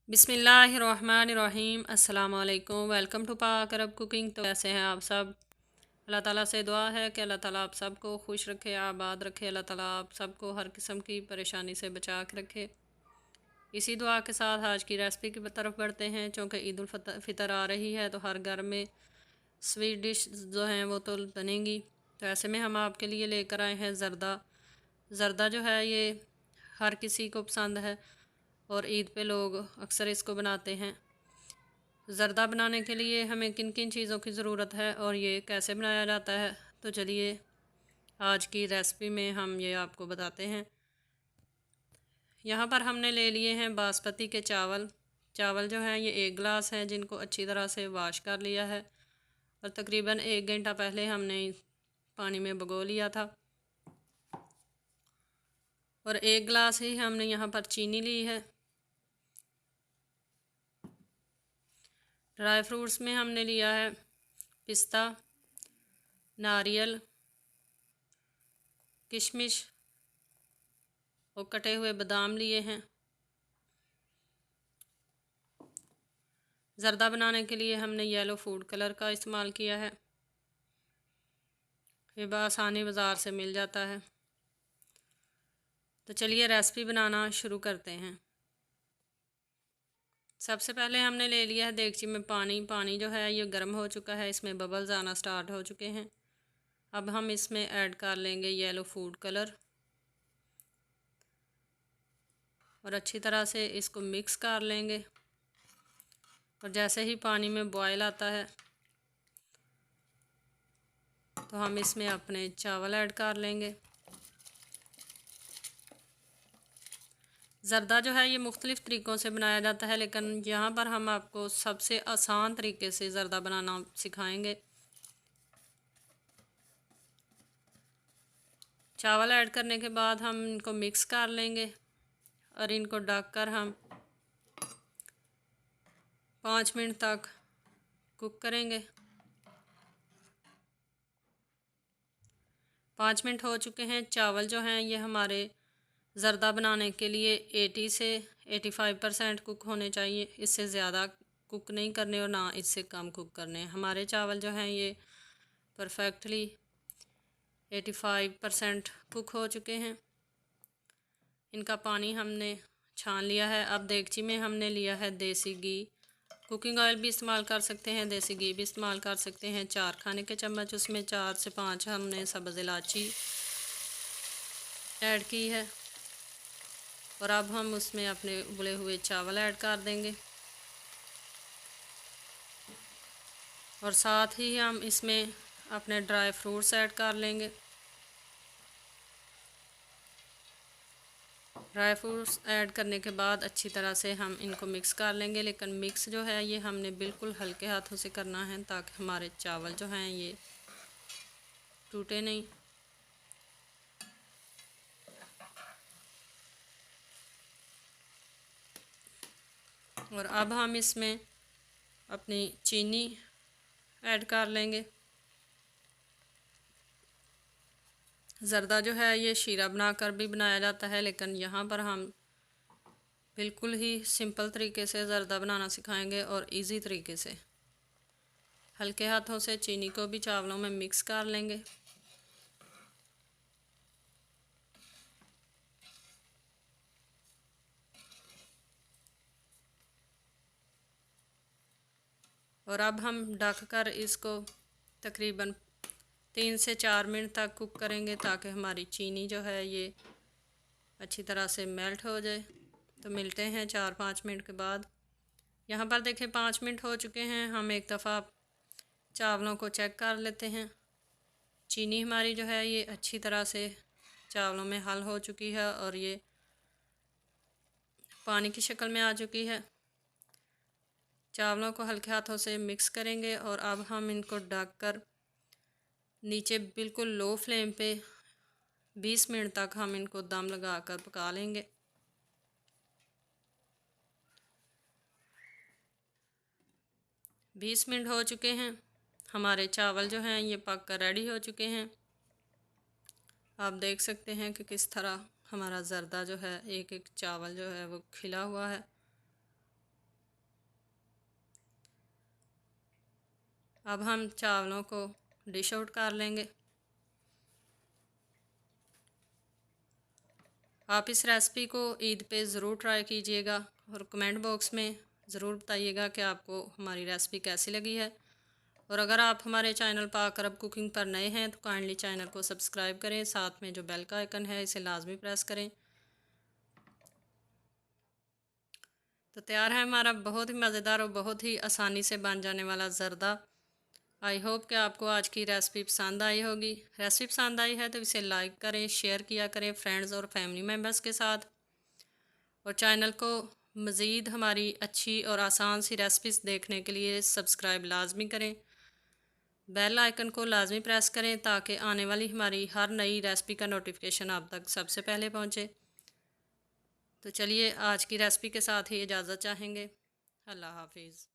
बिस्मिल्लाहिर्रहमानिर्रहीम अस्सलाम वालेकुम। वेलकम टू पाक अरब कुकिंग। तो कैसे हैं आप सब? अल्लाह ताला से दुआ है कि अल्लाह ताला आप सबको खुश रखे, आबाद रखे। अल्लाह ताला आप सबको हर किस्म की परेशानी से बचा के रखे। इसी दुआ के साथ आज की रेसिपी की तरफ बढ़ते हैं। चूँकि ईद उल फितर आ रही है तो हर घर में स्वीट डिश जो हैं वो तो बनेंगी। तो ऐसे में हम आपके लिए लेकर आए हैं ज़र्दा। ज़र्दा जो है ये हर किसी को पसंद है और ईद पे लोग अक्सर इसको बनाते हैं। ज़र्दा बनाने के लिए हमें किन किन चीज़ों की ज़रूरत है और ये कैसे बनाया जाता है, तो चलिए आज की रेसिपी में हम ये आपको बताते हैं। यहाँ पर हमने ले लिए हैं बासमती के चावल। चावल जो हैं ये 1 गिलास हैं, जिनको अच्छी तरह से वाश कर लिया है और तकरीबन 1 घंटा पहले हमने पानी में भिगो लिया था। और 1 गिलास ही हमने यहाँ पर चीनी ली है। ड्राई फ्रूट्स में हमने लिया है पिस्ता, नारियल, किशमिश और कटे हुए बादाम लिए हैं। ज़र्दा बनाने के लिए हमने येलो फूड कलर का इस्तेमाल किया है। ये बआसानी बाज़ार से मिल जाता है। तो चलिए रेसिपी बनाना शुरू करते हैं। सबसे पहले हमने ले लिया है देगची में पानी। पानी जो है ये गर्म हो चुका है, इसमें बबल्स आना स्टार्ट हो चुके हैं। अब हम इसमें ऐड कर लेंगे येलो फूड कलर और अच्छी तरह से इसको मिक्स कर लेंगे। और जैसे ही पानी में बॉयल आता है तो हम इसमें अपने चावल ऐड कर लेंगे। ज़र्दा जो है ये मुख्तलिफ़ तरीक़ों से बनाया जाता है, लेकिन यहाँ पर हम आपको सबसे आसान तरीके से ज़र्दा बनाना सिखाएंगे। चावल ऐड करने के बाद हम इनको मिक्स कर लेंगे और इनको ढक कर हम 5 मिनट तक कुक करेंगे। 5 मिनट हो चुके हैं। चावल जो हैं ये हमारे ज़र्दा बनाने के लिए 80 से 85% कुक होने चाहिए। इससे ज़्यादा कुक नहीं करने और ना इससे कम कुक करने। हमारे चावल जो हैं ये परफेक्टली 85% कुक हो चुके हैं। इनका पानी हमने छान लिया है। अब देगची में हमने लिया है देसी घी। कुकिंग ऑयल भी इस्तेमाल कर सकते हैं, देसी घी भी इस्तेमाल कर सकते हैं। 4 खाने के चम्मच, उसमें 4 से 5 हमने सब्ज़ इलायची ऐड की है। और अब हम उसमें अपने उबले हुए चावल ऐड कर देंगे और साथ ही हम इसमें अपने ड्राई फ्रूट्स ऐड कर लेंगे। ड्राई फ्रूट्स ऐड करने के बाद अच्छी तरह से हम इनको मिक्स कर लेंगे, लेकिन मिक्स जो है ये हमने बिल्कुल हल्के हाथों से करना है ताकि हमारे चावल जो हैं ये टूटे नहीं। और अब हम इसमें अपनी चीनी ऐड कर लेंगे। ज़र्दा जो है ये शीरा बनाकर भी बनाया जाता है, लेकिन यहाँ पर हम बिल्कुल ही सिंपल तरीके से ज़र्दा बनाना सिखाएंगे और इजी तरीके से। हल्के हाथों से चीनी को भी चावलों में मिक्स कर लेंगे। और अब हम ढक कर इसको तकरीबन 3 से 4 मिनट तक कुक करेंगे ताकि हमारी चीनी जो है ये अच्छी तरह से मेल्ट हो जाए। तो मिलते हैं 4-5 मिनट के बाद। यहाँ पर देखें 5 मिनट हो चुके हैं। हम एक दफ़ा चावलों को चेक कर लेते हैं। चीनी हमारी जो है ये अच्छी तरह से चावलों में हल हो चुकी है और ये पानी की शक्ल में आ चुकी है। चावलों को हल्के हाथों से मिक्स करेंगे और अब हम इनको ढक कर नीचे बिल्कुल लो फ्लेम पे 20 मिनट तक हम इनको दम लगा कर पका लेंगे। बीस मिनट हो चुके हैं। हमारे चावल जो हैं ये पक कर रेडी हो चुके हैं। आप देख सकते हैं कि किस तरह हमारा ज़र्दा जो है एक एक चावल जो है वो खिला हुआ है। अब हम चावलों को डिश आउट कर लेंगे। आप इस रेसिपी को ईद पे ज़रूर ट्राई कीजिएगा और कमेंट बॉक्स में ज़रूर बताइएगा कि आपको हमारी रेसिपी कैसी लगी है। और अगर आप हमारे चैनल पाक अरब कुकिंग पर नए हैं तो काइंडली चैनल को सब्सक्राइब करें, साथ में जो बेल का आइकन है इसे लाजमी प्रेस करें। तो तैयार है हमारा बहुत ही मज़ेदार और बहुत ही आसानी से बन जाने वाला ज़र्दा। आई होप कि आपको आज की रेसिपी पसंद आई होगी। रेसिपी पसंद आई है तो इसे लाइक करें, शेयर किया करें फ्रेंड्स और फैमिली मेम्बर्स के साथ। और चैनल को मज़ीद हमारी अच्छी और आसान सी रेसिपीज़ देखने के लिए सब्सक्राइब लाजमी करें। बेल आइकन को लाजमी प्रेस करें ताकि आने वाली हमारी हर नई रेसिपी का नोटिफिकेशन आप तक सबसे पहले पहुँचे। तो चलिए आज की रेसिपी के साथ ही इजाज़त चाहेंगे। अल्लाह हाफिज़।